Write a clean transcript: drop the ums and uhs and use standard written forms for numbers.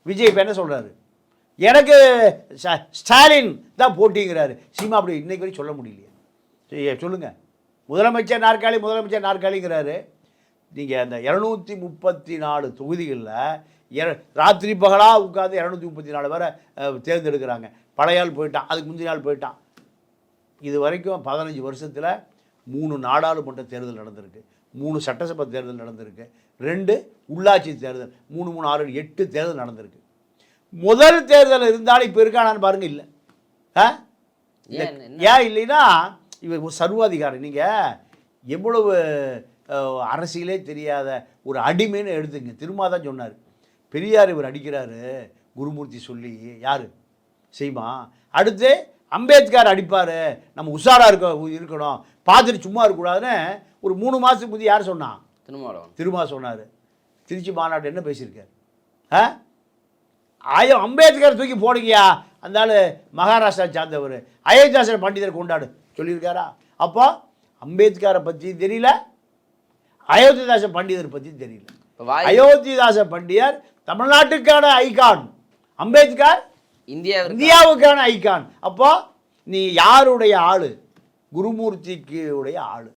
விஜய் இப்போ என்ன சொல்கிறாரு, எனக்கு ஸ்டாலின் தான் போட்டிங்கிறாரு. சீமா அப்படி இன்னைக்கு வரைக்கும் சொல்ல முடியலையே. சொல்லுங்கள், முதலமைச்சர் நாற்காலிங்கிறாரு. நீங்கள் அந்த 234 தொகுதிகளில் ராத்திரி பகலாக உட்காந்து 234 பேரை தேர்ந்தெடுக்கிறாங்க. பழைய ஆள் போயிட்டான், அதுக்கு முந்தின நாள் போயிட்டான். இது வரைக்கும் 15 வருஷத்தில் 3 நாடாளுமன்ற தேர்தல் நடந்திருக்கு, 3 சட்டசபை தேர்தல் நடந்திருக்கு, 2 உள்ளாட்சி தேர்தல், 3 3 6 8 தேர்தல் நடந்திருக்கு. முதல் தேர்தல் இருந்தாலும் இப்போ இருக்கானான்னு பாருங்க. இல்லை ஏன் இல்லைன்னா இவர் ஒரு சர்வாதிகாரி. நீங்கள் எவ்வளவு அரசியலே தெரியாத ஒரு அடிமைன்னு எடுத்துங்க. திரும்ப தான் சொன்னார், பெரியார் இவர் அடிக்கிறாரு குருமூர்த்தி சொல்லி. யார் செய்மா? அடுத்து அம்பேத்கர் அடிப்பார், நம்ம உஷாராக இருக்கணும், பார்த்துட்டு சும்மா இருக்கக்கூடாதுன்னு ஒரு 3 மாதத்துக்கு முந்தைய யார் சொன்னான்? திருமா சொன்னார். திருச்சி மாநாட்டு என்ன பேசியிருக்கார்? அம்பேத்கர் தூக்கி போடுங்கயா, அந்த மகாராஷ்டிரா சார்ந்தவர், அயோத்திதாசன் பண்டிதர் கொண்டாடு சொல்லியிருக்காரா? அப்போ அம்பேத்கரை பற்றி தெரியல, அயோத்திதாசன் பண்டிதர் பற்றி தெரியல. அயோத்திதாச பண்டிதர் தமிழ்நாட்டுக்கான ஐகான், அம்பேத்கர் இந்தியாவுக்கான ஐகான். அப்போ நீ யாருடைய ஆளு? குருமூர்த்திக்கு உடைய ஆளு.